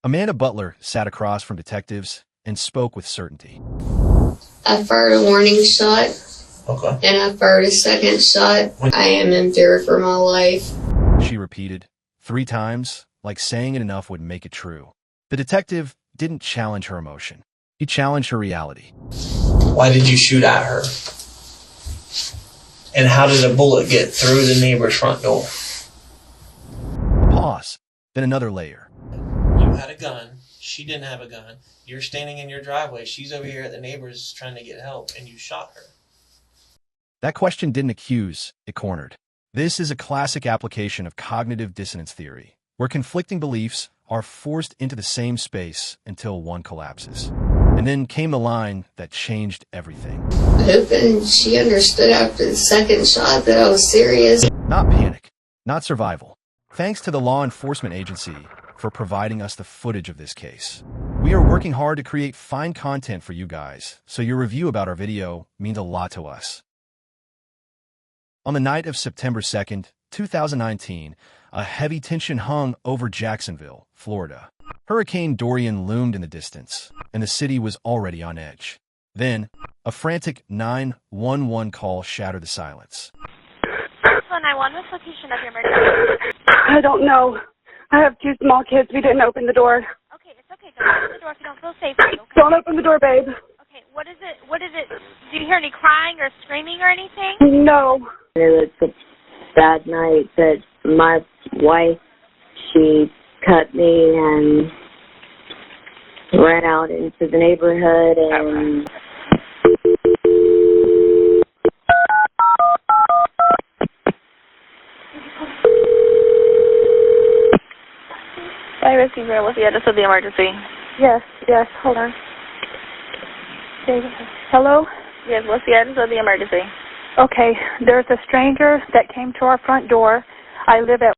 Amanda Butler sat across from detectives and spoke with certainty. I fired a warning shot. Okay. And I fired a second shot. I am in fear for my life. She repeated 3 times, like saying it enough would make it true. The detective didn't challenge her emotion. He challenged her reality. Why did you shoot at her? And how did a bullet get through the neighbor's front door? A pause, then another layer. You had a gun. She didn't have a gun. You're standing in your driveway. She's over here at the neighbor's trying to get help, and you shot her. That question didn't accuse, it cornered. This is a classic application of cognitive dissonance theory, where conflicting beliefs are forced into the same space until one collapses. And then came the line that changed everything. Hoping she understood after the second shot that I was serious. Not panic, not survival. Thanks to the law enforcement agency for providing us the footage of this case. We are working hard to create fine content for you guys, so your review about our video means a lot to us. On the night of September 2nd, 2019, a heavy tension hung over Jacksonville, Florida. Hurricane Dorian loomed in the distance, and the city was already on edge. Then, a frantic 911 call shattered the silence. 911, what's location of your emergency? I don't know. I have 2 small kids. We didn't open the door. Okay, it's okay. Don't open the door if you don't feel safe. Okay? Don't open the door, babe. Okay, what is it? Do you hear any crying or screaming or anything? No. It was a bad night, but my wife, she cut me and ran out into the neighborhood and... Hi, Rescue Bureau. What's the address of the emergency? Yes, hold on. Hello? Yes, what's the address of the emergency? Okay, there's a stranger that came to our front door. I live at...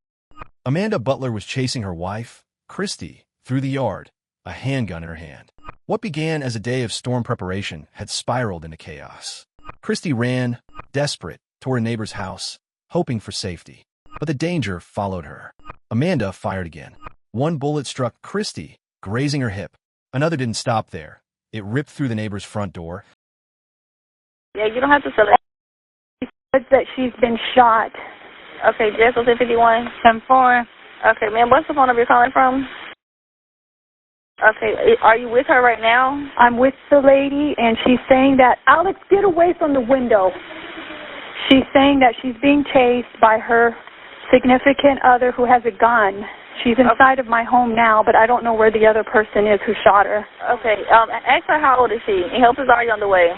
Amanda Butler was chasing her wife, Christy, through the yard, a handgun in her hand. What began as a day of storm preparation had spiraled into chaos. Christy ran, desperate, toward a neighbor's house, hoping for safety. But the danger followed her. Amanda fired again. One bullet struck Christy, grazing her hip. Another didn't stop there. It ripped through the neighbor's front door. Yeah, you don't have to fill it. She said that she's been shot. Okay, JCS 51. 10-4. Okay, ma'am, what's the phone number you're calling from? Okay, are you with her right now? I'm with the lady, and she's saying that, Alex, get away from the window. She's saying that she's being chased by her significant other who has a gun. She's inside of my home now, but I don't know where the other person is who shot her. Okay, ask her how old is she, and help is already on the way.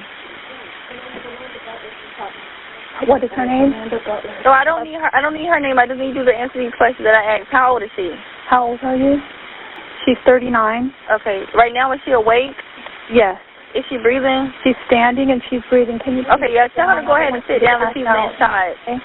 What is her name? No, I don't need her name. I just need you to answer these questions that I asked. How old is she? How old are you? She's 39. Okay, right now is she awake? Yes. Is she breathing? She's standing and she's breathing. Can you? Okay, yeah, tell her to go ahead and sit down and she's inside. Okay.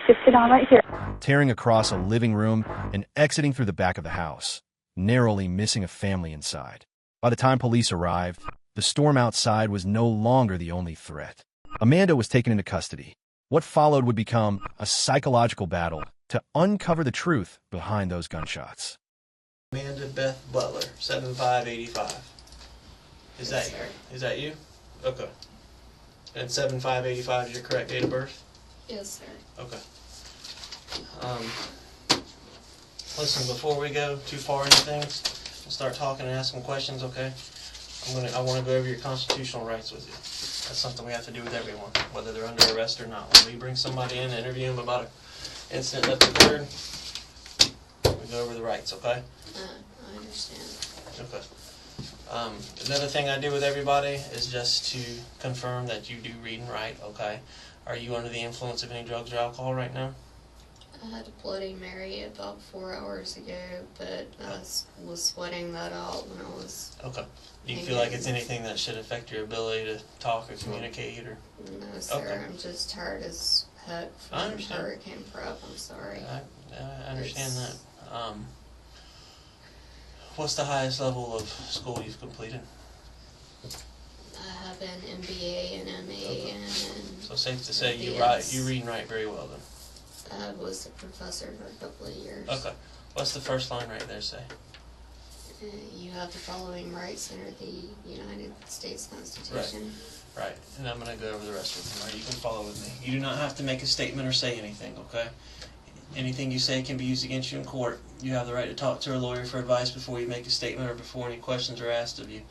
Just sit down right here. Tearing across a living room and exiting through the back of the house, narrowly missing a family inside. By the time police arrived, the storm outside was no longer the only threat. Amanda was taken into custody. What followed would become a psychological battle to uncover the truth behind those gunshots. Amanda Beth Butler, 7585. Is that you? Okay. And 7585 is your correct date of birth? Yes, sir. Okay. Listen, before we go too far into things, we'll start talking and asking questions, okay? I want to go over your constitutional rights with you. That's something we have to do with everyone, whether they're under arrest or not. When we bring somebody in and interview them about an incident that occurred, we go over the rights, okay? I understand. Okay. Another thing I do with everybody is just to confirm that you do read and write, okay? Are you under the influence of any drugs or alcohol right now? I had a Bloody Mary about 4 hours ago, but I was sweating that out when I was... Okay. Do you feel like it's anything that should affect your ability to talk or communicate? Or? No, sir. Okay. I'm just tired as heck from hurricane prep. I'm sorry. I understand that. What's the highest level of school you've completed? I have an MBA and MA, okay. And so safe to say you read and write very well then. I was a professor for a couple of years. Okay. What's the first line right there say? You have the following rights under the United States Constitution. Right, and I'm going to go over the rest of them. Right, you can follow with me. You do not have to make a statement or say anything, okay? Anything you say can be used against you in court. You have the right to talk to a lawyer for advice before you make a statement or before any questions are asked of you,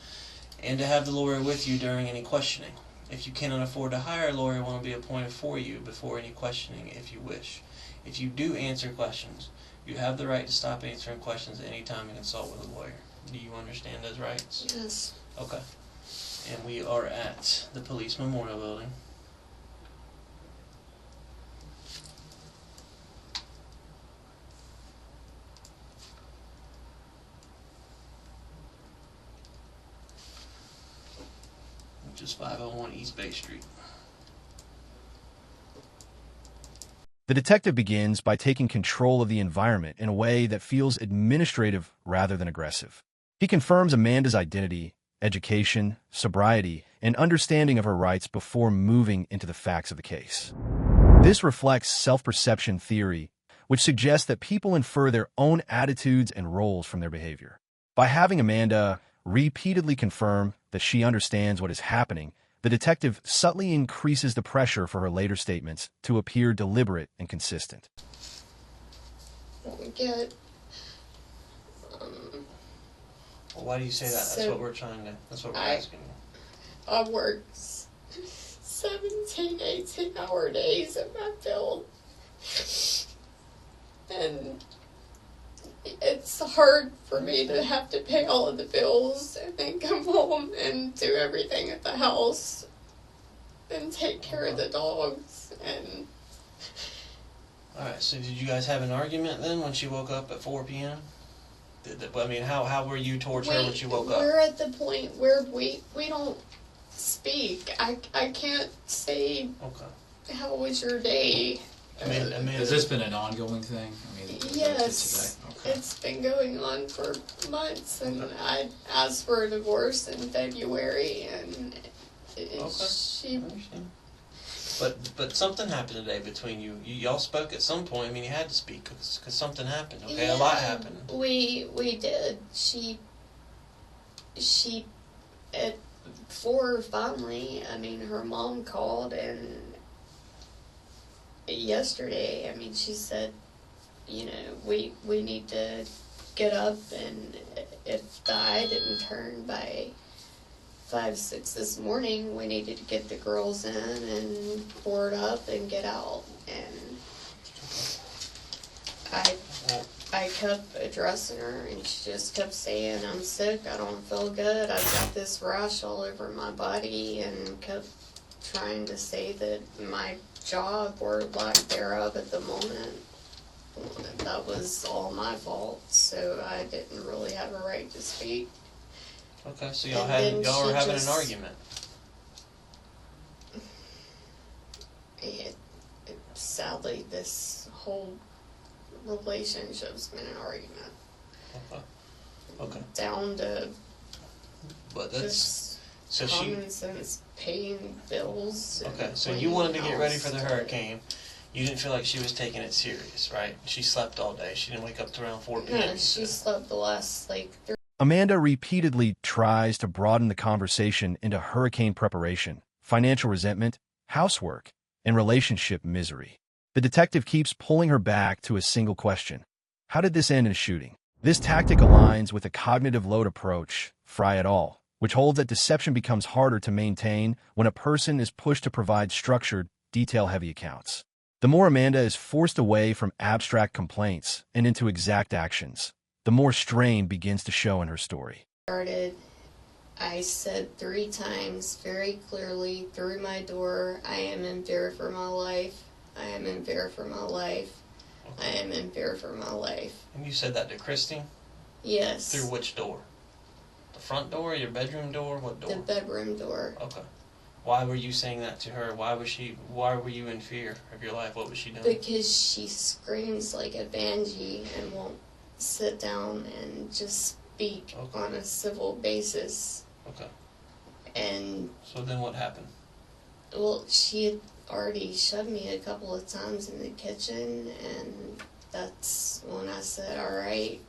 and to have the lawyer with you during any questioning. If you cannot afford to hire a lawyer, one will be appointed for you before any questioning if you wish. If you do answer questions, you have the right to stop answering questions at any time and consult with a lawyer. Do you understand those rights? Yes. Okay. And we are at the Police Memorial Building. Which is 501 East Bay Street. The detective begins by taking control of the environment in a way that feels administrative rather than aggressive. He confirms Amanda's identity, education, sobriety, and understanding of her rights before moving into the facts of the case. This reflects self-perception theory, which suggests that people infer their own attitudes and roles from their behavior. By having Amanda repeatedly confirm that she understands what is happening, the detective subtly increases the pressure for her later statements to appear deliberate and consistent. Get, Well, why do you say that? That's what we're asking you. I work 17, 18-hour days in my field. And it's hard for me to have to pay all of the bills and then come home and do everything at the house and take care of the dogs. And Alright, so did you guys have an argument then when she woke up at 4 p.m.? How were you towards her when she woke up? We're at the point where we don't speak. I can't say, Okay. how was your day? Has this been an ongoing thing? Yes, okay. It's been going on for months, and I asked for a divorce in February, and she. But something happened today between you. Y'all spoke at some point. I mean, you had to speak because something happened. Okay, Yeah, a lot happened. We did. She at 4 finally. I mean, her mom called and. Yesterday, I mean, she said, we need to get up, and if the eye didn't turn by 5, 6 this morning, we needed to get the girls in and board up and get out. And I kept addressing her, and she just kept saying, I'm sick, I don't feel good, I've got this rash all over my body, and kept trying to say that my job or lack thereof at the moment, that was all my fault, so I didn't really have a right to speak. Okay, so y'all were having an argument. Sadly, this whole relationship's been an argument. Okay. Down to But that's common sense, paying bills. Okay, so you wanted to get ready for the hurricane. You didn't feel like she was taking it serious, right? She slept all day. She didn't wake up to around 4 p.m. No, she slept the last 3. Amanda repeatedly tries to broaden the conversation into hurricane preparation, financial resentment, housework, and relationship misery. The detective keeps pulling her back to a single question. How did this end in a shooting? This tactic aligns with a cognitive load approach, Fry et al., which holds that deception becomes harder to maintain when a person is pushed to provide structured, detail-heavy accounts. The more Amanda is forced away from abstract complaints and into exact actions, the more strain begins to show in her story. I said 3 times very clearly through my door, I am in fear for my life. I am in fear for my life. I am in fear for my life. And you said that to Christy? Yes. Through which door? The front door, your bedroom door, what door? The bedroom door. Okay. Why were you saying that to her? Why were you in fear of your life? What was she doing? Because she screams like a banshee and won't sit down and just speak on a civil basis. Okay. And so then what happened? Well, she had already shoved me a couple of times in the kitchen, and that's when I said, all right,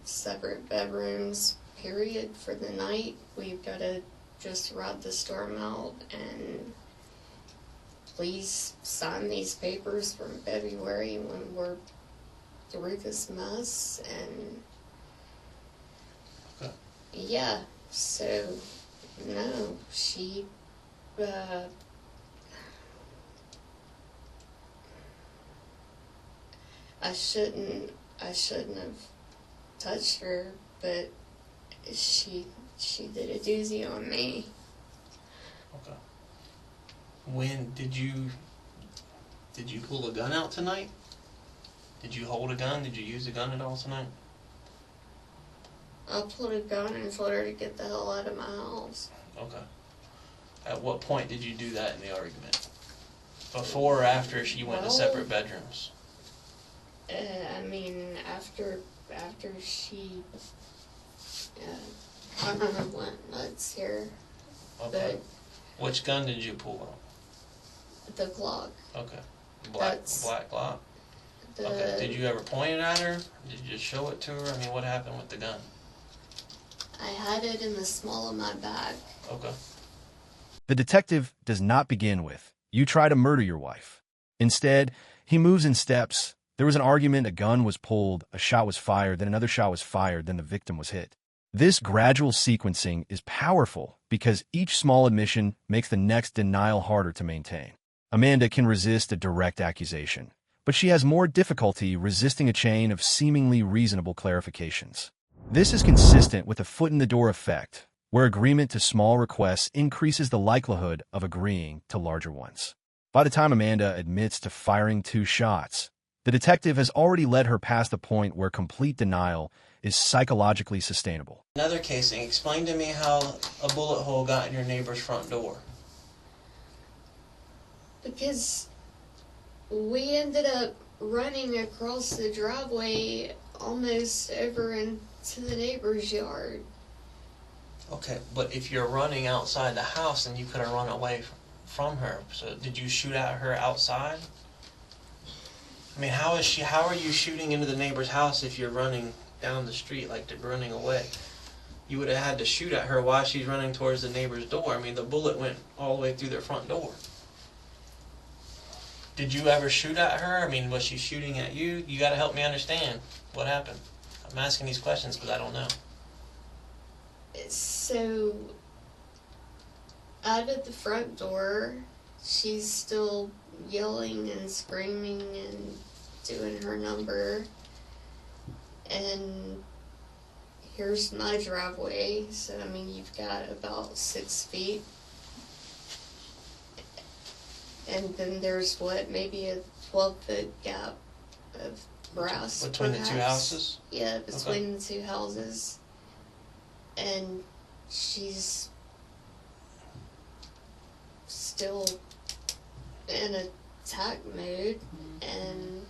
separate bedrooms, period, for the night. We've got to just ride the storm out, and please sign these papers from February when we're through this mess. And Okay. yeah, so no, she I shouldn't have touched her, but she did a doozy on me. Okay. When did you pull a gun out tonight? Did you hold a gun? Did you use a gun at all tonight? I pulled a gun and told her to get the hell out of my house. Okay. At what point did you do that in the argument? Before or after you went to separate bedrooms? I mean, after she kind of went nuts here. Okay. Which gun did you pull out? The Glock. Okay. Black Glock? Okay. Did you ever point it at her? Did you just show it to her? I mean, what happened with the gun? I had it in the small of my bag. Okay. The detective does not begin with, "You try to murder your wife." Instead, he moves in steps. There was an argument, a gun was pulled, a shot was fired, then another shot was fired, then the victim was hit. This gradual sequencing is powerful because each small admission makes the next denial harder to maintain. Amanda can resist a direct accusation, but she has more difficulty resisting a chain of seemingly reasonable clarifications. This is consistent with the foot-in-the-door effect, where agreement to small requests increases the likelihood of agreeing to larger ones. By the time Amanda admits to firing 2 shots, the detective has already led her past the point where complete denial is psychologically sustainable. Another casing. Explain to me how a bullet hole got in your neighbor's front door. Because we ended up running across the driveway almost over into the neighbor's yard. Okay, but if you're running outside the house, then you could have run away from her. So did you shoot at her outside? I mean, how are you shooting into the neighbor's house if you're running down the street, like they're running away? You would have had to shoot at her while she's running towards the neighbor's door. I mean, the bullet went all the way through their front door. Did you ever shoot at her? I mean, was she shooting at you? You got to help me understand what happened. I'm asking these questions because I don't know. So, out of the front door, she's still yelling and screaming and doing her number. And here's my driveway. So, I mean, you've got about 6 feet. And then there's maybe a 12-foot gap of grass between perhaps. The 2 houses? Yeah, between the 2 houses. And she's still in attack mode, and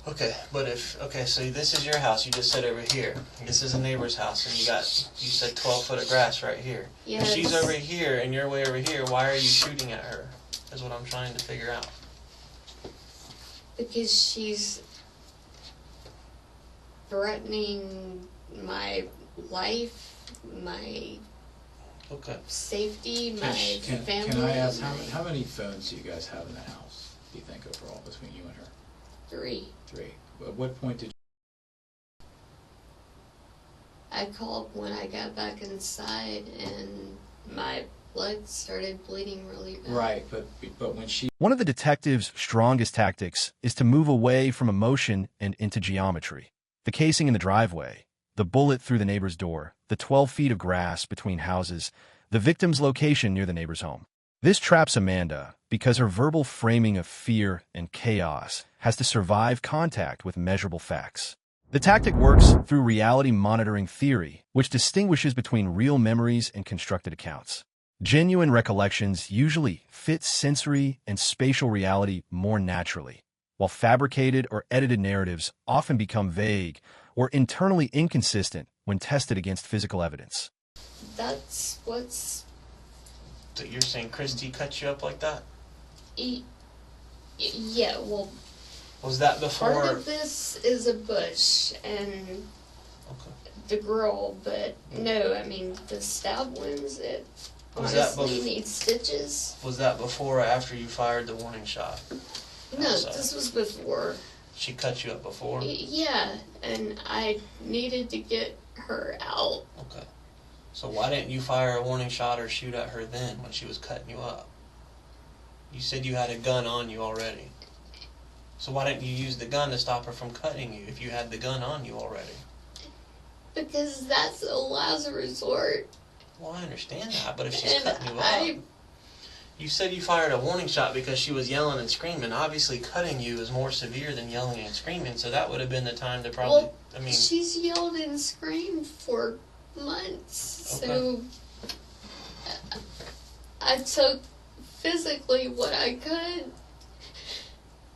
Okay, but so this is your house, you just said over here. This is a neighbor's house, and you said 12 foot of grass right here. yes, If she's over here and you're way over here, why are you shooting at her? Is what I'm trying to figure out. because she's threatening my life, my safety, my family. Can I ask, how many phones do you guys have in the house, do you think, overall, between you and her? 3. 3. At what point did I called when I got back inside, and my blood started bleeding really bad. Right, but when she... One of the detective's strongest tactics is to move away from emotion and into geometry. The casing in the driveway, the bullet through the neighbor's door, the 12 feet of grass between houses, the victim's location near the neighbor's home. This traps Amanda because her verbal framing of fear and chaos has to survive contact with measurable facts. The tactic works through reality monitoring theory, which distinguishes between real memories and constructed accounts. Genuine recollections usually fit sensory and spatial reality more naturally, while fabricated or edited narratives often become vague or internally inconsistent when tested against physical evidence. That's what's... So you're saying Christy cut you up like that? Yeah, well... Was that before... Part of this is a bush, and Okay. the girl, but no, I mean, the stab wounds, it Was that honestly needs stitches. Was that before or after you fired the warning shot? No, outside? this was before. She cut you up before? Yeah, and I needed to get her out. Okay. So why didn't you fire a warning shot or shoot at her then when she was cutting you up? You said you had a gun on you already. So why didn't you use the gun to stop her from cutting you if you had the gun on you already? Because that's a last resort. Well, I understand that, but if she's And cutting you up... You said you fired a warning shot because she was yelling and screaming. Obviously, cutting you is more severe than yelling and screaming, so that would have been the time to probably... Well, she's yelled and screamed for months, Okay. so I took physically what I could,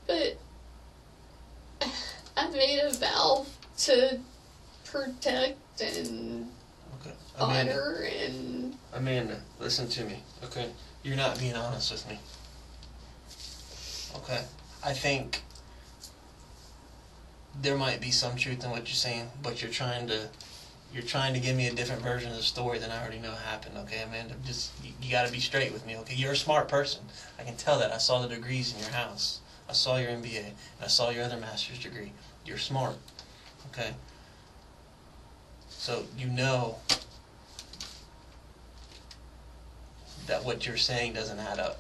but I made a vow to protect and Okay. honor and... Amanda, listen to me, okay? You're not being honest with me. Okay. I think there might be some truth in what you're saying, but you're trying to give me a different version of the story than I already know happened, okay, Amanda? Just, you gotta be straight with me, okay? You're a smart person. I can tell that. I saw the degrees in your house. I saw your MBA, and I saw your other master's degree. You're smart, okay? So you know that what you're saying doesn't add up.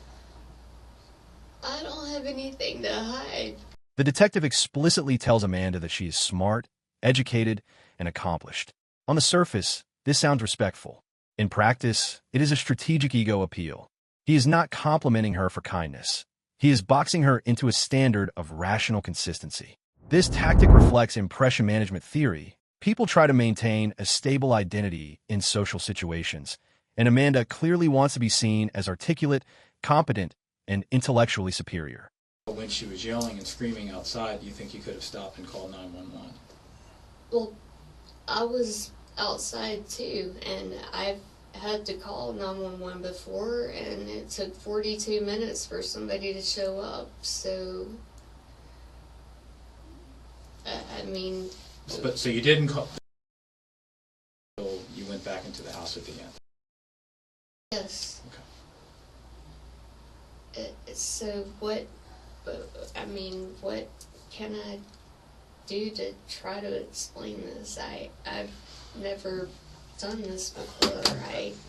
I don't have anything to hide. The detective explicitly tells Amanda that she is smart, educated, and accomplished. On the surface, this sounds respectful. In practice, it is a strategic ego appeal. He is not complimenting her for kindness. He is boxing her into a standard of rational consistency. This tactic reflects impression management theory. People try to maintain a stable identity in social situations, and Amanda clearly wants to be seen as articulate, competent, and intellectually superior. When she was yelling and screaming outside, do you think you could have stopped and called 911? Well, I was outside too, and I've had to call 911 before, and it took 42 minutes for somebody to show up, so... I mean... So you didn't call... until you went back into the house at the end? Yes. Okay. So what can I do to try to explain this? I've never done this before.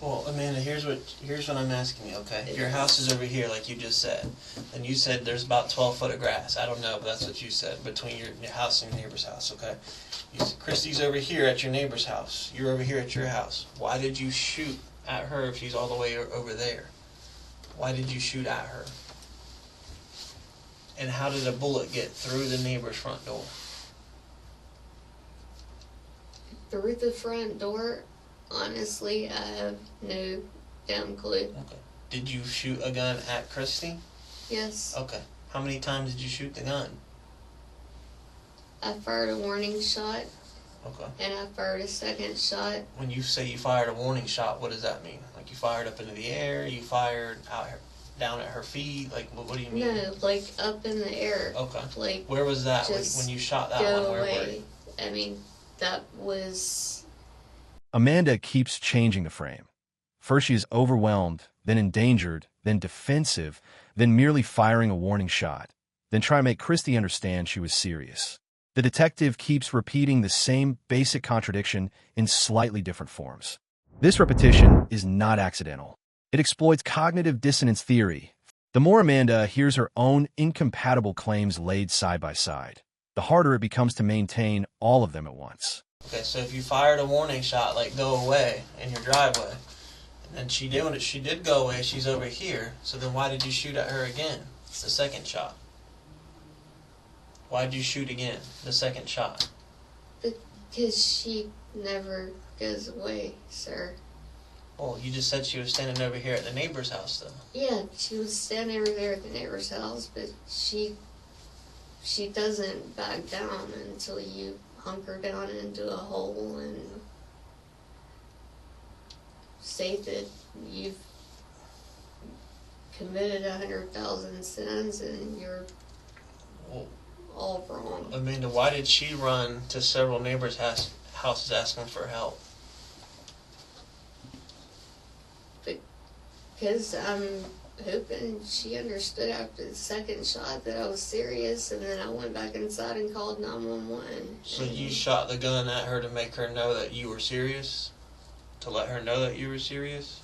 Well, Amanda, here's what I'm asking you, okay? Your house is over here, like you just said. And you said there's about 12 foot of grass. I don't know, but that's what you said, between your house and your neighbor's house, okay? You said Christy's over here at your neighbor's house. You're over here at your house. Why did you shoot at her if she's all the way over there? Why did you shoot at her? And how did a bullet get through the neighbor's front door? Through the front door, honestly, I have no damn clue. Okay. Did you shoot a gun at Christy? Yes. Okay. How many times did you shoot the gun? I fired a warning shot. Okay. And I fired a second shot. When you say you fired a warning shot, what does that mean? Like you fired up into the air, you fired out down at her feet? Like, what do you mean? No, like up in the air. Okay. Like, where was that just when you shot that go one? Where away. were you? I mean, that was... Amanda keeps changing the frame. First she is overwhelmed, then endangered, then defensive, then merely firing a warning shot, then try to make Christy understand she was serious. The detective keeps repeating the same basic contradiction in slightly different forms. This repetition is not accidental. It exploits cognitive dissonance theory. The more Amanda hears her own incompatible claims laid side by side, the harder it becomes to maintain all of them at once. Okay, so if you fired a warning shot, like go away in your driveway, and then she did go away, she's over here, so then why did you shoot at her again? It's the second shot. Why did you shoot again, the second shot? Because she never goes away, sir. Well, you just said she was standing over here at the neighbor's house, though. Yeah, she was standing over there at the neighbor's house, but she doesn't back down until you hunker down into a hole and say that you've committed 100,000 sins and you're Well, all wrong. Amanda, why did she run to several neighbors' house is asking for help? Because I'm hoping she understood after the second shot that I was serious, and then I went back inside and called 911. So you shot the gun at her to make her know that you were serious? To let her know that you were serious?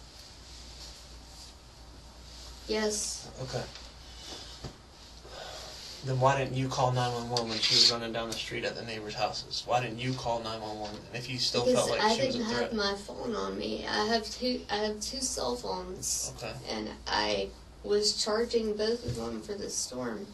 Yes. Okay. Then why didn't you call 911 when she was running down the street at the neighbors' houses? Why didn't you call 911 if you still Because felt like I she was a didn't threat? have my phone on me. I have two cell phones. Okay. And I was charging both of them for the storm.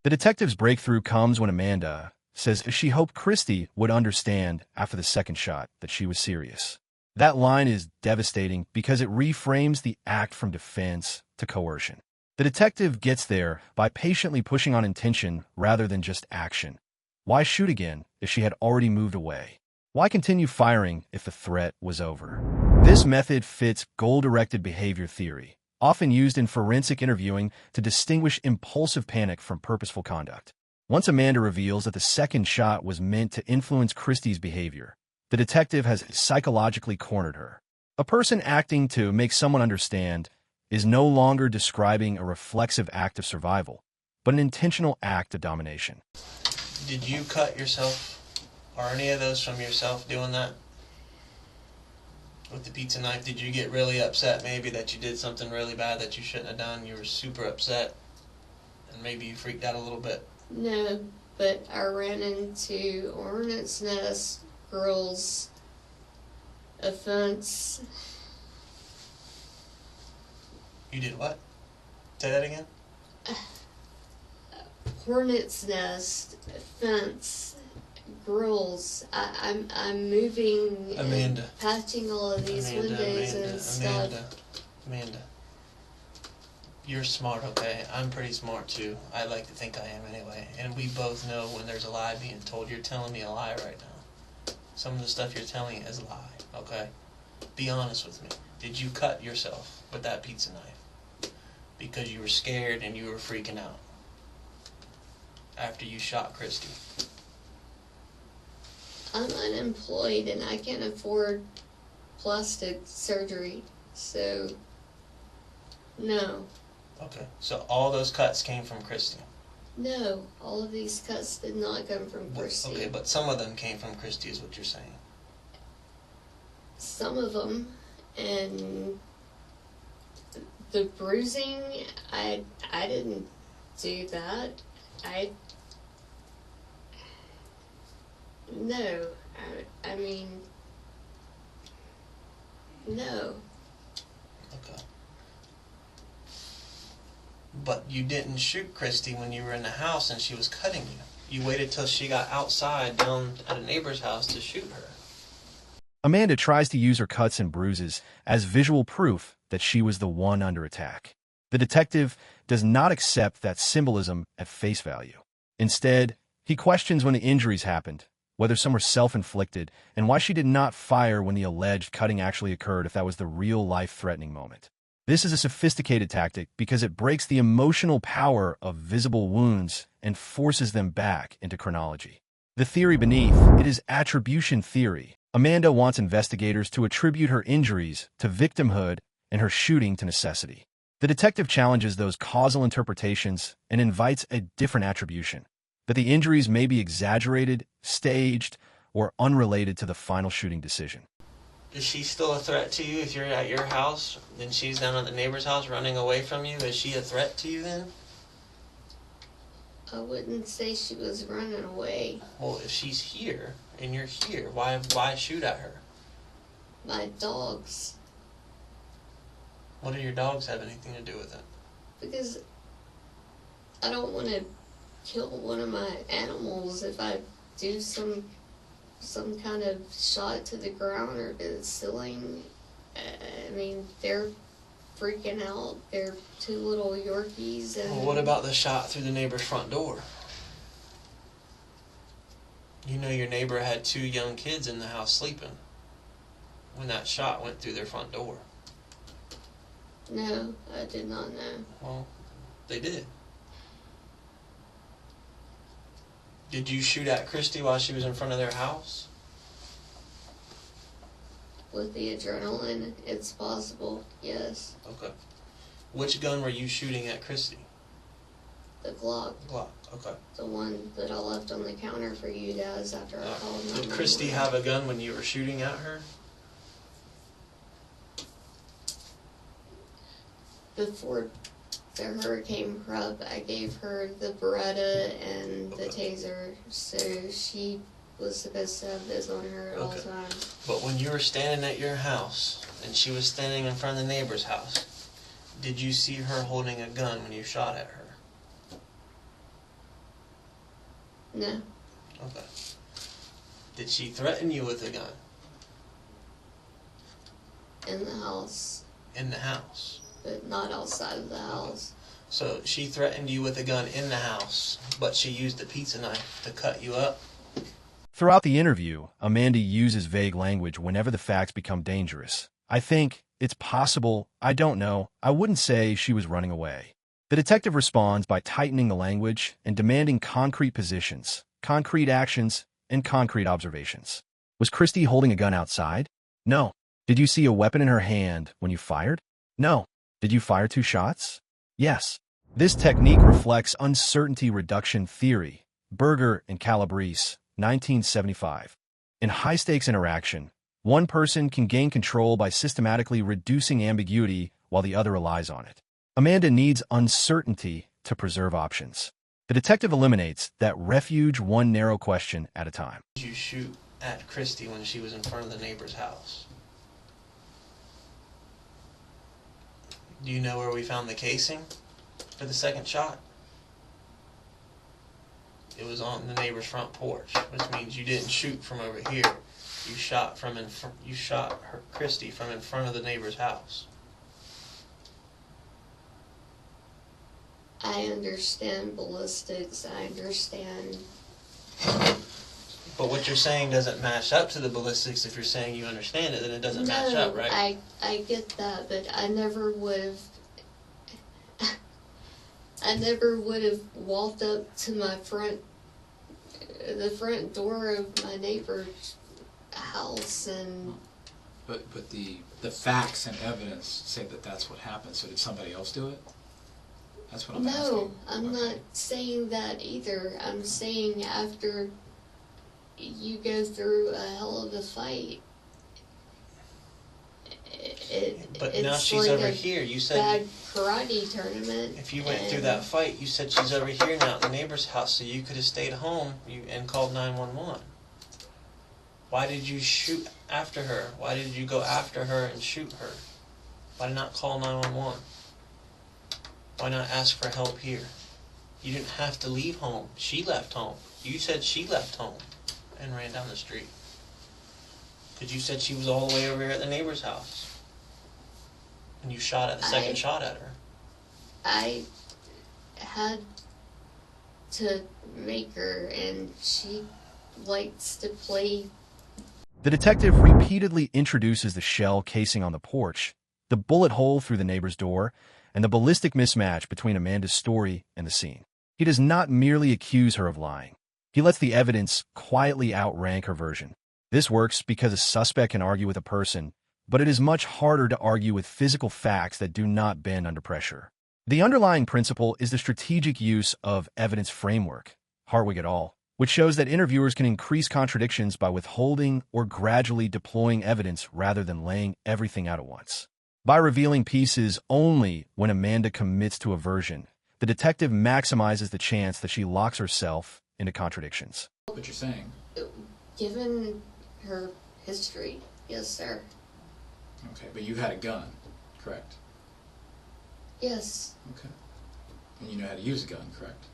The detective's breakthrough comes when Amanda says she hoped Christy would understand after the second shot that she was serious. That line is devastating because it reframes the act from defense to coercion. The detective gets there by patiently pushing on intention rather than just action. Why shoot again if she had already moved away? Why continue firing if the threat was over? This method fits goal-directed behavior theory, often used in forensic interviewing to distinguish impulsive panic from purposeful conduct. Once Amanda reveals that the second shot was meant to influence Christie's behavior, the detective has psychologically cornered her. A person acting to make someone understand is no longer describing a reflexive act of survival, but an intentional act of domination. Did you cut yourself or any of those from yourself doing that? With the pizza knife, did you get really upset maybe that you did something really bad that you shouldn't have done? You were super upset and maybe you freaked out a little bit? No, but I ran into Hornet's Nest, Girls, a fence. You did what? Say that again? Hornet's Nest, fence, grills. I'm moving Amanda. and patching all of these windows and stuff. Amanda. You're smart, okay? I'm pretty smart too. I like to think I am anyway. And we both know when there's a lie being told. You're telling me a lie right now. Some of the stuff you're telling is a lie, okay? Be honest with me. Did you cut yourself with that pizza knife? Because you were scared and you were freaking out after you shot Christy? I'm unemployed and I can't afford plastic surgery, so no. Okay, so all those cuts came from Christy? No, all of these cuts did not come from Christy. Okay, but some of them came from Christy is what you're saying. Some of them, and the bruising, I didn't do that. No, I mean, no. Okay. But you didn't shoot Christy when you were in the house and she was cutting you. You waited till she got outside down at a neighbor's house to shoot her. Amanda tries to use her cuts and bruises as visual proof that she was the one under attack. The detective does not accept that symbolism at face value. Instead, he questions when the injuries happened, whether some were self-inflicted, and why she did not fire when the alleged cutting actually occurred if that was the real life-threatening moment. This is a sophisticated tactic because it breaks the emotional power of visible wounds and forces them back into chronology. The theory beneath it is attribution theory. Amanda wants investigators to attribute her injuries to victimhood and her shooting to necessity. The detective challenges those causal interpretations and invites a different attribution, that the injuries may be exaggerated, staged, or unrelated to the final shooting decision. Is she still a threat to you if you're at your house and she's down at the neighbor's house running away from you? Is she a threat to you then? I wouldn't say she was running away. Well, if she's here and you're here, why shoot at her? My dogs. What do your dogs have anything to do with it? Because I don't want to kill one of my animals if I do some kind of shot to the ground or to the ceiling. I mean, they're freaking out. They're two little Yorkies. And Well, what about the shot through the neighbor's front door? You know your neighbor had 2 young kids in the house sleeping when that shot went through their front door. No, I did not know. Well, they did. Did you shoot at Christy while she was in front of their house? With the adrenaline, it's possible, yes. Okay. Which gun were you shooting at Christy? The Glock. Glock, okay. The one that I left on the counter for you guys after I called 911. Did Christy have a gun when you were shooting at her? Before the hurricane prep, I gave her the Beretta and the taser, so she was supposed to have those on her at all times. But when you were standing at your house and she was standing in front of the neighbor's house, did you see her holding a gun when you shot at her? No. Okay. Did she threaten you with a gun? In the house. In the house? But not outside of the house. So she threatened you with a gun in the house, but she used a pizza knife to cut you up? Throughout the interview, Amanda uses vague language whenever the facts become dangerous. I think, it's possible, I don't know, I wouldn't say she was running away. The detective responds by tightening the language and demanding concrete positions, concrete actions, and concrete observations. Was Christy holding a gun outside? No. Did you see a weapon in her hand when you fired? No. Did you fire 2 shots? Yes. This technique reflects uncertainty reduction theory, Berger and Calabrese, 1975. In high-stakes interaction, one person can gain control by systematically reducing ambiguity while the other relies on it. Amanda needs uncertainty to preserve options. The detective eliminates that refuge one narrow question at a time. Did you shoot at Christy when she was in front of the neighbor's house? Do you know where we found the casing for the second shot? It was on the neighbor's front porch, which means you didn't shoot from over here. You shot Christy from in front of the neighbor's house. I understand ballistics. I understand. But what you're saying doesn't match up to the ballistics. If you're saying you understand it, then it doesn't match up, right? I get that, but I never would have walked up to the front door of my neighbor's house and. But the facts and evidence say that that's what happened. So did somebody else do it? That's what I'm asking. No, I'm not saying that either. I'm saying after you go through a hell of a fight, But it's now she's like over a here. You said bad karate tournament. if you went through that fight, you said she's over here now at the neighbor's house, so you could have stayed home and called 911. Why did you shoot after her? Why did you go after her and shoot her? Why not call 911? Why not ask for help here? You didn't have to leave home. She left home. You said she left home and ran down the street. Because you said she was all the way over here at the neighbor's house. And you shot at the second shot at her. I had to make her, and she likes to play. The detective repeatedly introduces the shell casing on the porch, the bullet hole through the neighbor's door, and the ballistic mismatch between Amanda's story and the scene. He does not merely accuse her of lying. He lets the evidence quietly outrank her version. This works because a suspect can argue with a person, but it is much harder to argue with physical facts that do not bend under pressure. The underlying principle is the strategic use of evidence framework, Hartwig et al., which shows that interviewers can increase contradictions by withholding or gradually deploying evidence rather than laying everything out at once. By revealing pieces only when Amanda commits to a version, the detective maximizes the chance that she locks herself into contradictions. What you're saying? Given her history, yes, sir. Okay, but you had a gun, correct? Yes. Okay. And you know how to use a gun, correct?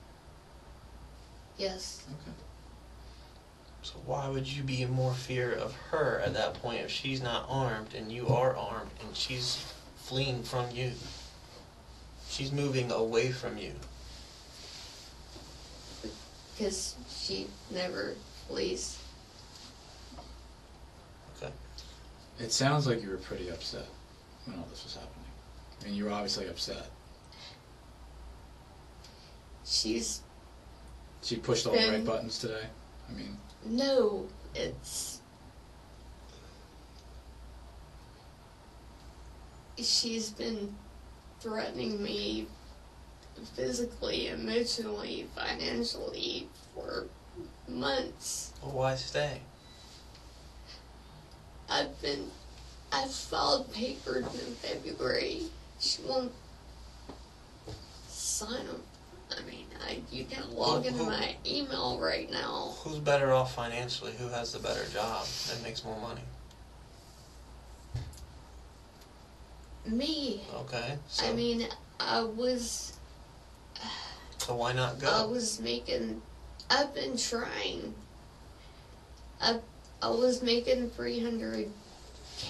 Yes. Okay. So why would you be in more fear of her at that point if she's not armed and you are armed and she's fleeing from you? She's moving away from you. Because she never flees. Okay. It sounds like you were pretty upset when all this was happening. I mean, you were obviously upset. She pushed all the right buttons today? I mean... No, it's... she's been threatening me physically, emotionally, financially for months. Well, why stay? I filed papers in February. She won't sign them. I mean, you can log into my email right now. Who's better off financially? Who has the better job and makes more money? Me. Okay. So, I mean, so why not go? I've been trying. I was making $300K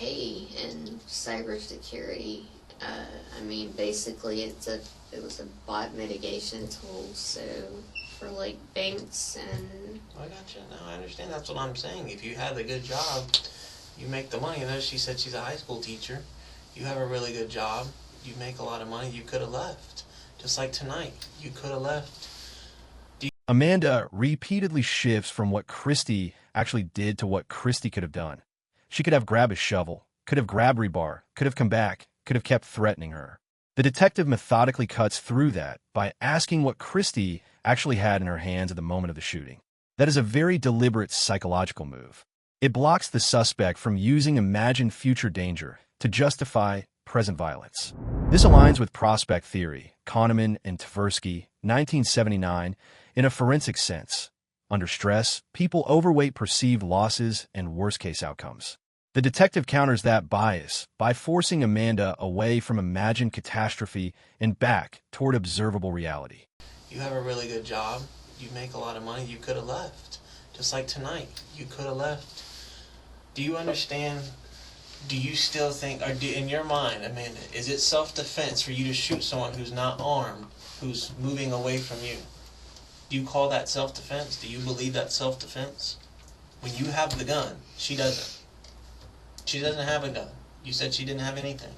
in cybersecurity. I mean, basically, it was a bot mitigation tool, so for like banks and. I got you. No, I understand. That's what I'm saying. If you had a good job, you make the money. And as she said, she's a high school teacher. You have a really good job. You make a lot of money. You could have left. Just like tonight, you could have left. Amanda repeatedly shifts from what Christy actually did to what Christy could have done. She could have grabbed a shovel, could have grabbed rebar, could have come back, could have kept threatening her. The detective methodically cuts through that by asking what Christy actually had in her hands at the moment of the shooting. That is a very deliberate psychological move. It blocks the suspect from using imagined future danger to justify present violence. This aligns with prospect theory, Kahneman and Tversky, 1979, in a forensic sense. Under stress, people overweight perceived losses and worst-case outcomes. The detective counters that bias by forcing Amanda away from imagined catastrophe and back toward observable reality. You have a really good job. You make a lot of money. You could have left. Just like tonight, you could have left. Do you understand? Do you still think, or in your mind, Amanda, is it self-defense for you to shoot someone who's not armed, who's moving away from you? Do you call that self-defense? Do you believe that's self-defense? When you have the gun, she doesn't. She doesn't have a gun. You said she didn't have anything.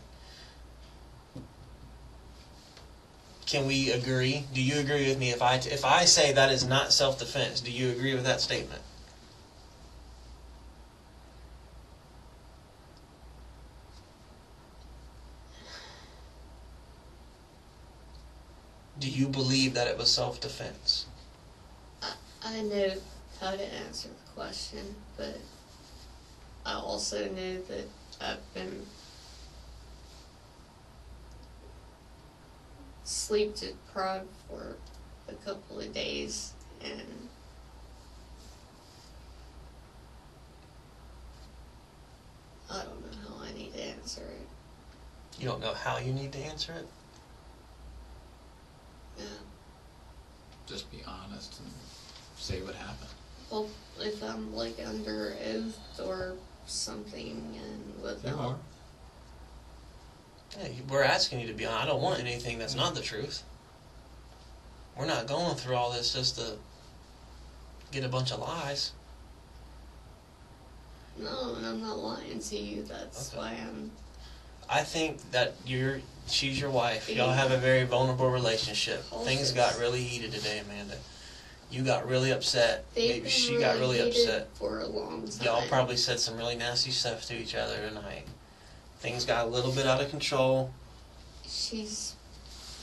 Can we agree? Do you agree with me if I say that is not self-defense? Do you agree with that statement? Do you believe that it was self-defense? I know how to answer the question, but I also know that I've been sleep deprived for a couple of days, and I don't know how I need to answer it. You don't know how you need to answer it? Yeah. Just be honest and say what happened. Well, if I'm like under oath or something and without. You are. Yeah, we're asking you to be honest. I don't want anything that's not the truth. We're not going through all this just to get a bunch of lies. No, and I'm not lying to you. That's why I'm. I think that she's your wife. Y'all have a very vulnerable relationship. Things got really heated today, Amanda. You got really upset. Maybe she got really upset. For a long time. Y'all probably said some really nasty stuff to each other tonight. Things got a little bit out of control.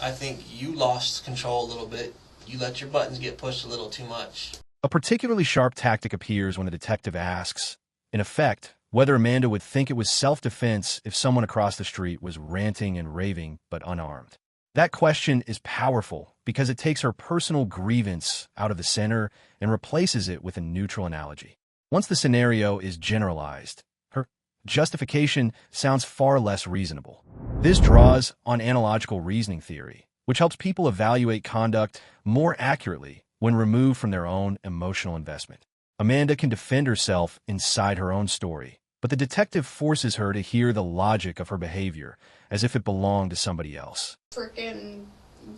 I think you lost control a little bit. You let your buttons get pushed a little too much. A particularly sharp tactic appears when the detective asks, in effect, whether Amanda would think it was self-defense if someone across the street was ranting and raving but unarmed. That question is powerful because it takes her personal grievance out of the center and replaces it with a neutral analogy. Once the scenario is generalized, her justification sounds far less reasonable. This draws on analogical reasoning theory, which helps people evaluate conduct more accurately when removed from their own emotional investment. Amanda can defend herself inside her own story, but the detective forces her to hear the logic of her behavior as if it belonged to somebody else. Freaking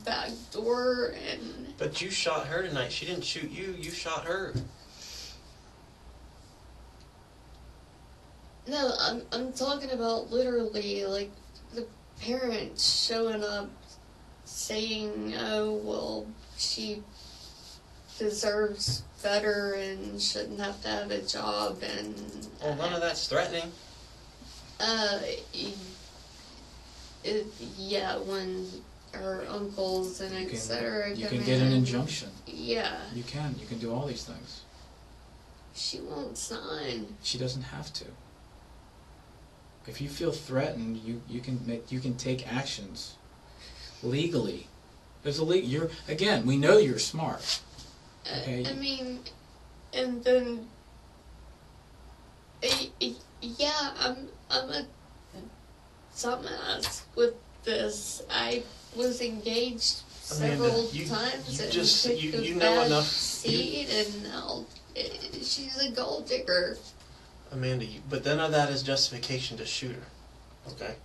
back door and. But you shot her tonight. She didn't shoot you. You shot her. No, I'm talking about literally like the parents showing up saying, "Oh well, she deserves better and shouldn't have to have a job," and Well, none of that's threatening. Yeah, when her uncles and etc. You come can get an in. injunction. Yeah. You can do all these things. She won't sign. She doesn't have to. If you feel threatened, you can take actions legally. There's a again, we know you're smart. Okay? I mean, and then yeah, I'm a dumbass with this. I was engaged several times and took you the know back enough. seat, and now she's a gold digger. Amanda, but none of that is justification to shoot her. Okay?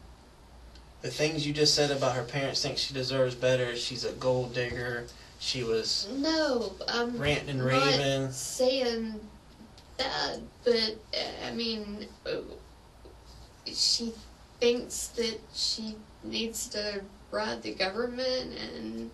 The things you just said about her parents think she deserves better, she's a gold digger, she was I'm ranting and not raving. saying that, but I mean, she thinks that she needs to bribe the government and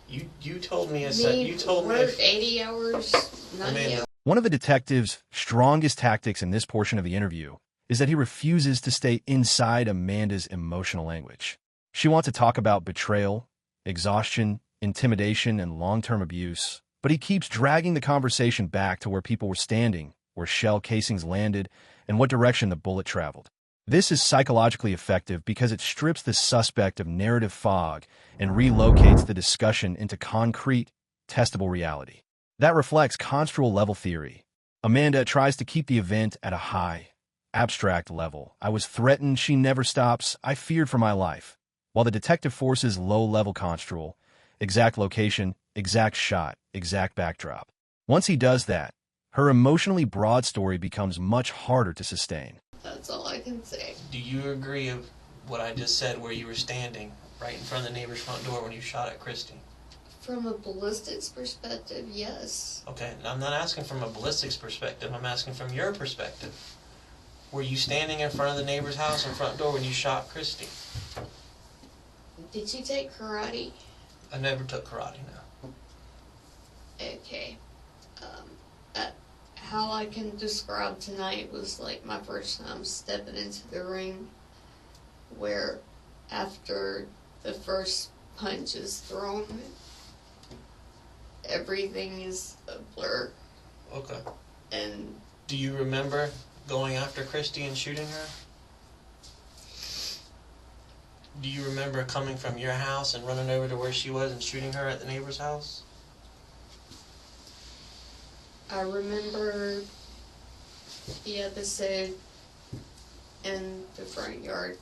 You told me work 80 hours, 90 Amanda, hours. One of the detective's strongest tactics in this portion of the interview is that he refuses to stay inside Amanda's emotional language. She wants to talk about betrayal, exhaustion, intimidation, and long-term abuse, but he keeps dragging the conversation back to where people were standing, where shell casings landed, and what direction the bullet traveled. This is psychologically effective because it strips the suspect of narrative fog and relocates the discussion into concrete, testable reality. That reflects construal level theory. Amanda tries to keep the event at a high, abstract level. I was threatened, she never stops, I feared for my life. While the detective forces low-level construal, exact location, exact shot, exact backdrop. Once he does that, her emotionally broad story becomes much harder to sustain. That's all I can say. do you agree with what I just said where you were standing right in front of the neighbor's front door when you shot at Christy? From a ballistics perspective, yes. Okay, I'm not asking from a ballistics perspective, I'm asking from your perspective. Were you standing in front of the neighbor's house and front door when you shot Christy? Did you take karate? I never took karate, no. Okay. How I can describe tonight was like my first time stepping into the ring, where after the first punch is thrown, everything is a blur. Okay. And Do you remember going after Christy and shooting her? Do you remember coming from your house and running over to where she was and shooting her at the neighbor's house? I remember the episode in the front yard.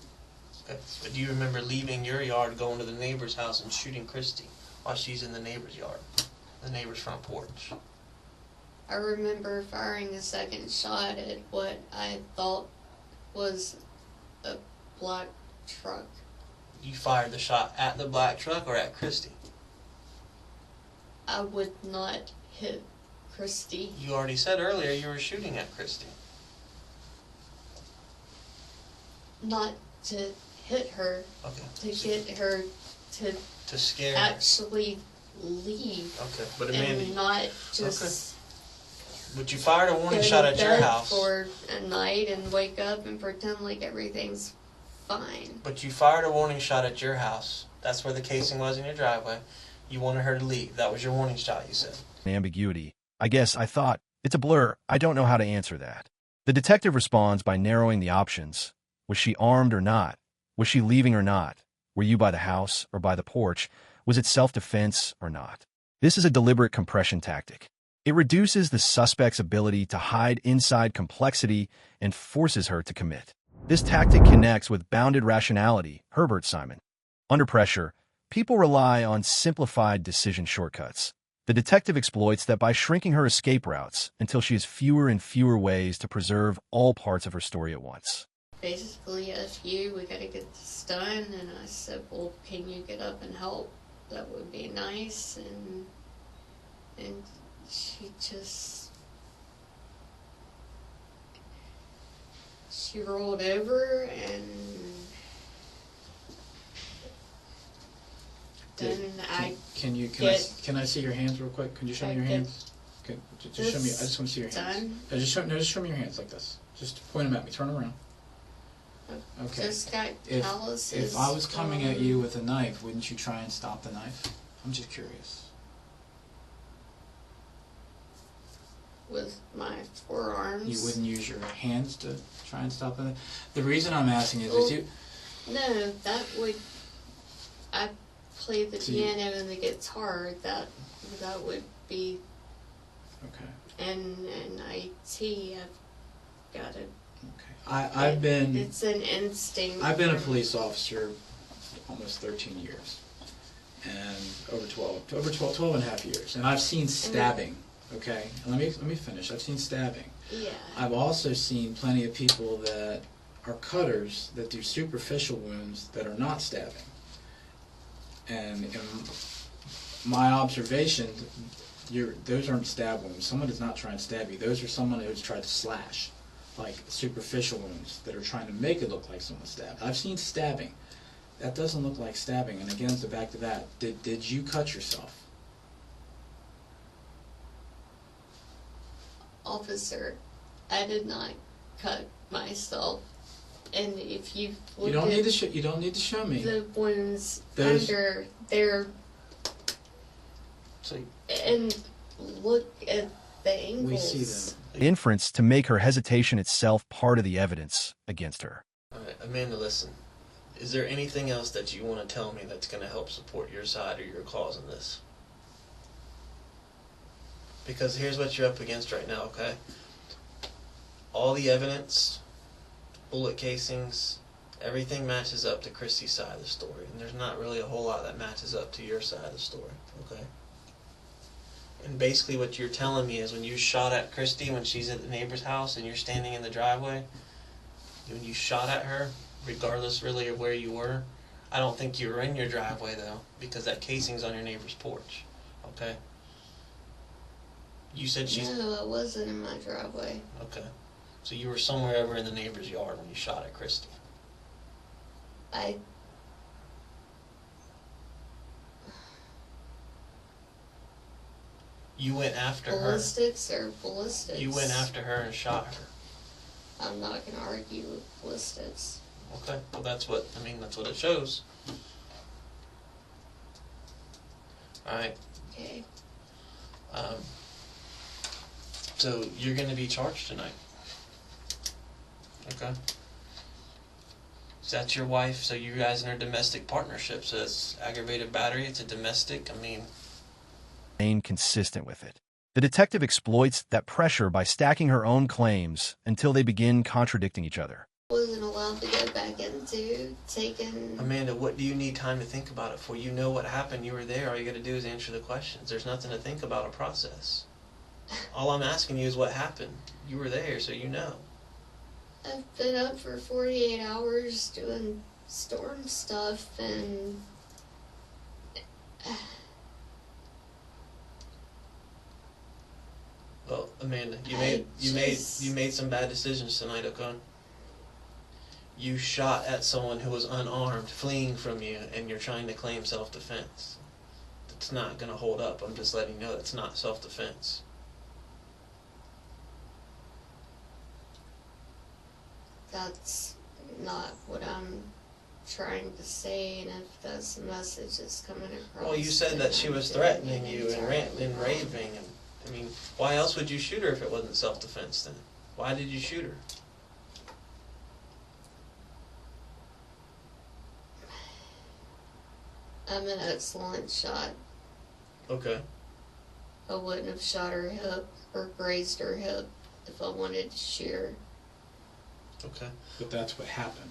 Okay. But do you remember leaving your yard, going to the neighbor's house and shooting Christy while she's in the neighbor's yard, the neighbor's front porch? I remember firing a second shot at what I thought was a black truck. You fired the shot at the black truck or at Christy? I would not hit Christy. You already said earlier you were shooting at Christy. Not to hit her, Okay. to get her To scare her. actually leave. Okay, but Amanda, And not just but you fired a go warning to shot at your bed house. for a night and wake up and pretend like everything's fine. But you fired a warning shot at your house. That's where the casing was in your driveway. You wanted her to leave. That was your warning shot, you said. Ambiguity. I guess I thought, it's a blur, I don't know how to answer that. The detective responds by narrowing the options. Was she armed or not? Was she leaving or not? Were you by the house or by the porch? Was it self-defense or not? This is a deliberate compression tactic. It reduces the suspect's ability to hide inside complexity and forces her to commit. This tactic connects with bounded rationality, Herbert Simon. Under pressure, people rely on simplified decision shortcuts. The detective exploits that by shrinking her escape routes until she has fewer and fewer ways to preserve all parts of her story at once. Basically, F you, we gotta get this done. And I said, well, can you get up and help? That would be nice. And she just, she rolled over and then Can I see your hands real quick? Can you show me your hands? Okay, just show me. I just want to see your hands. done. Just show me your hands like this. Just point them at me. Turn around. I've Okay. just got calluses. If I was coming at you with a knife, wouldn't you try and stop the knife? I'm just curious. With my forearms. You wouldn't use your hands to try and stop the knife? The reason I'm asking is, Well, you... No, that would... I play the So piano and the guitar. That would be... Okay. And IT, I've got it. Okay. I've been... It's an instinct. I've been a police officer almost 13 years. And over 12 and a half years. And I've seen stabbing. Okay, let me finish. I've seen stabbing. Yeah. I've also seen plenty of people that are cutters that do superficial wounds that are not stabbing. And in my observation, those aren't stab wounds. Someone does not try and stab you. Those are someone who's tried to slash, like superficial wounds that are trying to make it look like someone stabbed. I've seen stabbing. That doesn't look like stabbing. And again, so back to that. Did you cut yourself? Officer, I did not cut myself, and if you look You don't at need to show me. the wounds Those- under there, So and look at the angles. We see them. Inference to make her hesitation itself part of the evidence against her. Alright, Amanda, listen. Is there anything else that you want to tell me that's going to help support your side or your cause in this? Because here's what you're up against right now, okay? All the evidence, bullet casings, everything matches up to Christy's side of the story. And there's not really a whole lot that matches up to your side of the story, okay? And basically what you're telling me is when you shot at Christy when she's at the neighbor's house and you're standing in the driveway, when you shot at her, regardless really of where you were, I don't think you were in your driveway though, because that casing's on your neighbor's porch, okay? You said she's... No, I wasn't in my driveway. Okay. So you were somewhere over in the neighbor's yard when you shot at Christy. You went after Ballistics or ballistics? her. You went after her and shot her. I'm not going to argue with ballistics. Okay. Well, that's what it shows. Alright. Okay. So you're going to be charged tonight. Okay. So that's your wife, so you guys in a domestic partnership, so it's aggravated battery, it's a domestic, Remain consistent with it. The detective exploits that pressure by stacking her own claims until they begin contradicting each other. Wasn't allowed to go back into taking... Amanda, what do you need time to think about it for? You know what happened, you were there, all you gotta do is answer the questions. There's nothing to think about, a process. All I'm asking you is what happened. You were there, so you know. I've been up for 48 hours doing storm stuff and... Well, Amanda, you made some bad decisions tonight, okay? You shot at someone who was unarmed, fleeing from you, and you're trying to claim self-defense. That's not gonna hold up. I'm just letting you know that's not self-defense. That's not what I'm trying to say, and if that's the message that's coming across... Well, you said that she was threatening you and ranting and raving, and why else would you shoot her if it wasn't self-defense then? Why did you shoot her? I'm an excellent shot. Okay. I wouldn't have shot her hip or grazed her hip if I wanted to shoot her. Okay. But that's what happened.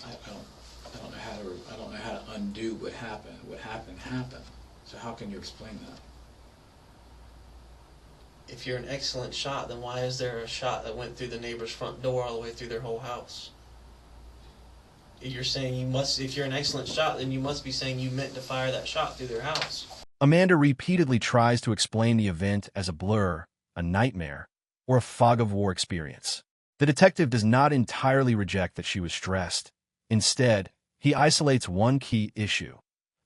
I don't know how to undo what happened. What happened happened. So how can you explain that? If you're an excellent shot, then why is there a shot that went through the neighbor's front door all the way through their whole house? You're saying you must, if you're an excellent shot, then you must be saying you meant to fire that shot through their house. Amanda repeatedly tries to explain the event as a blur, a nightmare, or a fog of war experience. The detective does not entirely reject that she was stressed. Instead, he isolates one key issue.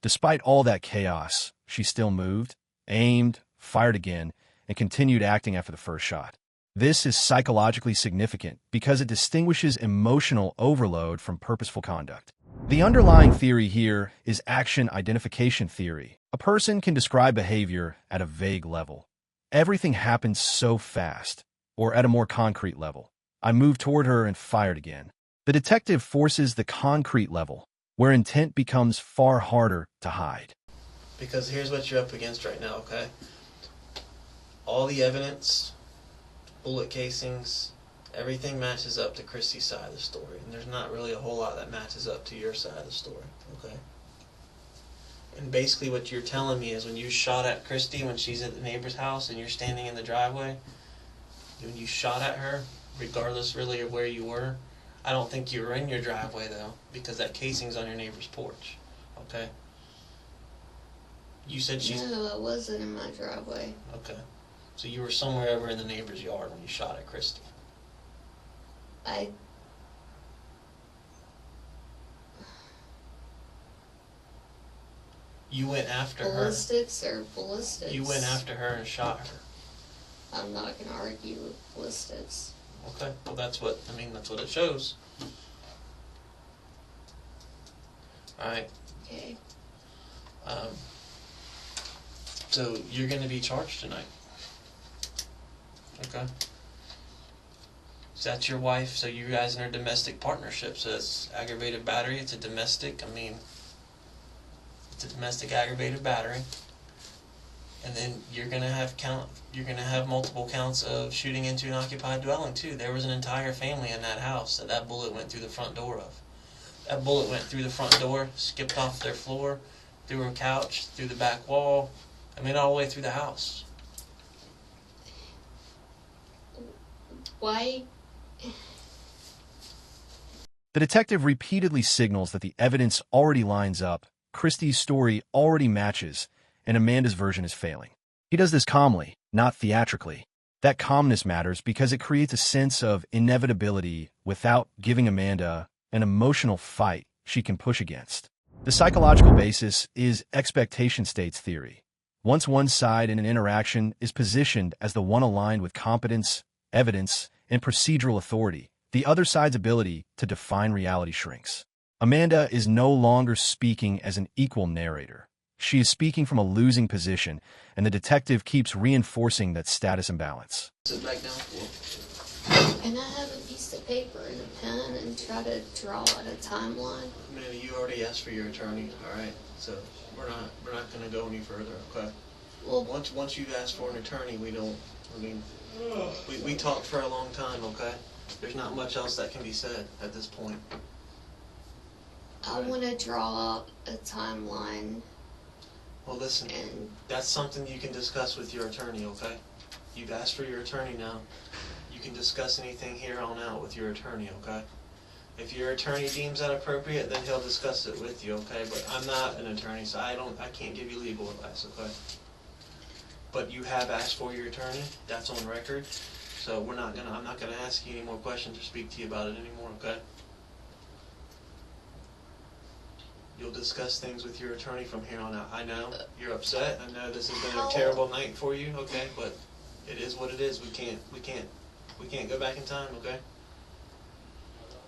Despite all that chaos, she still moved, aimed, fired again, and continued acting after the first shot. This is psychologically significant because it distinguishes emotional overload from purposeful conduct. The underlying theory here is action identification theory. A person can describe behavior at a vague level. Everything happens so fast, or at a more concrete level. I moved toward her and fired again. The detective forces the concrete level, where intent becomes far harder to hide. Because here's what you're up against right now, okay? All the evidence, bullet casings, everything matches up to Christy's side of the story. And there's not really a whole lot that matches up to your side of the story, okay? And basically what you're telling me is when you shot at Christy when she's at the neighbor's house and you're standing in the driveway, when you shot at her, regardless really of where you were, I don't think you were in your driveway though, because that casing's on your neighbor's porch, okay? You said she's... No, I wasn't in my driveway. Okay. So you were somewhere over in the neighbor's yard when you shot at Christy. You went after Ballistics or ballistics? You went after her and shot her. I'm not going to argue with ballistics. Okay, well that's what it shows. Alright. Okay. So you're going to be charged tonight. Okay. So that's your wife, so you guys in a domestic partnership, so it's aggravated battery, it's a domestic, it's a domestic aggravated battery. And then you're gonna have multiple counts of shooting into an occupied dwelling too. There was an entire family in that house that bullet went through the front door of. That bullet went through the front door, skipped off their floor, through a couch, through the back wall, all the way through the house. Why? The detective repeatedly signals that the evidence already lines up, Christie's story already matches, and Amanda's version is failing. He does this calmly, not theatrically. That calmness matters because it creates a sense of inevitability without giving Amanda an emotional fight she can push against. The psychological basis is expectation states theory. Once one side in an interaction is positioned as the one aligned with competence, evidence, and procedural authority, the other side's ability to define reality shrinks. Amanda is no longer speaking as an equal narrator. She is speaking from a losing position, and the detective keeps reinforcing that status imbalance. Sit back down. Can I have a piece of paper and a pen and try to draw out a timeline? Amanda, you already asked for your attorney, alright? So we're not gonna go any further, okay? Well, Once you've asked for an attorney, we talked for a long time, okay? There's not much else that can be said at this point. I want to draw out a timeline. Well, listen, that's something you can discuss with your attorney, okay? You've asked for your attorney now. You can discuss anything here on out with your attorney, okay? If your attorney deems that appropriate, then he'll discuss it with you, okay? But I'm not an attorney, so I can't give you legal advice, okay? But you have asked for your attorney. That's on record. So I'm not gonna ask you any more questions or speak to you about it anymore, okay? You'll discuss things with your attorney from here on out. I know you're upset. I know this has been a terrible night for you, okay? But it is what it is. We can't go back in time, okay?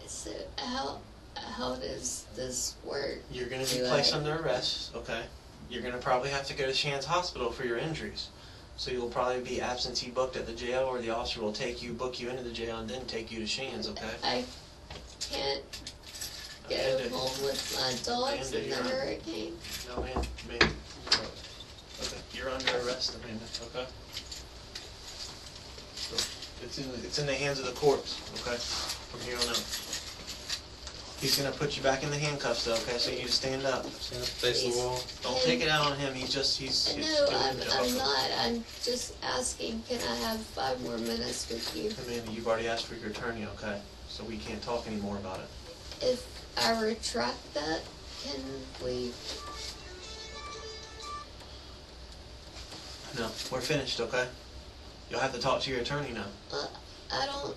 So how does this work? You're gonna be placed under arrest, okay? You're gonna probably have to go to Shands Hospital for your injuries. So you'll probably be absentee booked at the jail, or the officer will book you into the jail and then take you to Shands, okay? I can't go home with my dogs in the hurricane. No, ma'am. Okay, you're under arrest, Amanda, okay? So it's in the hands of the courts, okay? From here on out. He's gonna put you back in the handcuffs, though, okay? So you just stand up. Stand up, face the wall. Don't take it out on him. He's No, I'm not. I'm just asking, can I have 5 more minutes with you? Amanda, you've already asked for your attorney, okay? So we can't talk anymore about it. If I retract that, can we? No, we're finished, okay? You'll have to talk to your attorney now. I don't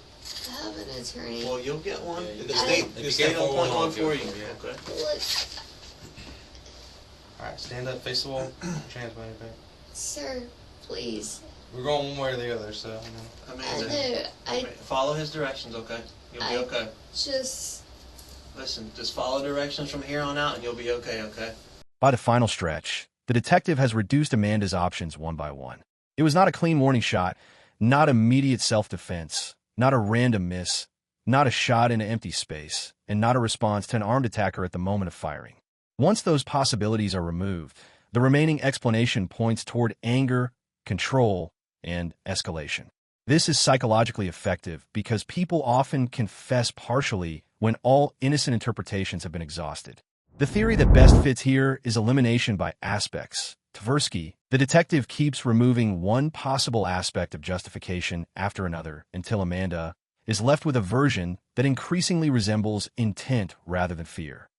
have an attorney. Well, you'll get one. Yeah, The state will appoint one for you. Yeah. Okay. Look, Alright, stand up, face the wall. Your hands behind your back. sir, please. We're going one way or the other, so. Amanda, follow his directions, okay? You'll be okay. Just Listen, just follow directions from here on out and you'll be okay, okay? By the final stretch, the detective has reduced Amanda's options one by one. It was not a clean warning shot, not immediate self-defense, not a random miss, not a shot into empty space, and not a response to an armed attacker at the moment of firing. Once those possibilities are removed, the remaining explanation points toward anger, control, and escalation. This is psychologically effective because people often confess partially when all innocent interpretations have been exhausted. The theory that best fits here is elimination by aspects. Tversky, the detective, keeps removing one possible aspect of justification after another until Amanda is left with a version that increasingly resembles intent rather than fear.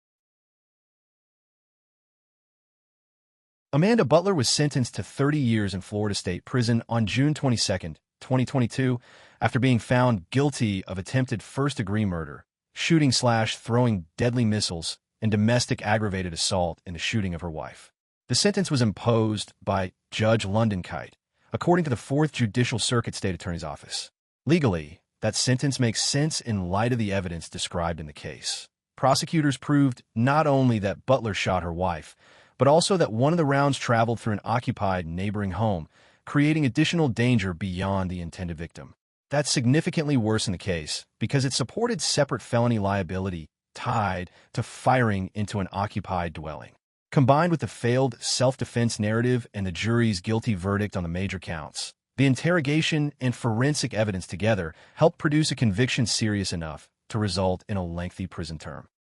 Amanda Butler was sentenced to 30 years in Florida State Prison on June 22, 2022, after being found guilty of attempted first-degree murder, shooting/throwing deadly missiles, and domestic aggravated assault in the shooting of her wife. The sentence was imposed by Judge London Kite, according to the 4th Judicial Circuit State Attorney's Office. Legally, that sentence makes sense in light of the evidence described in the case. Prosecutors proved not only that Butler shot her wife, but also that one of the rounds traveled through an occupied neighboring home, creating additional danger beyond the intended victim. That's significantly worse in the case because it supported separate felony liability tied to firing into an occupied dwelling. Combined with the failed self-defense narrative and the jury's guilty verdict on the major counts, the interrogation and forensic evidence together helped produce a conviction serious enough to result in a lengthy prison term.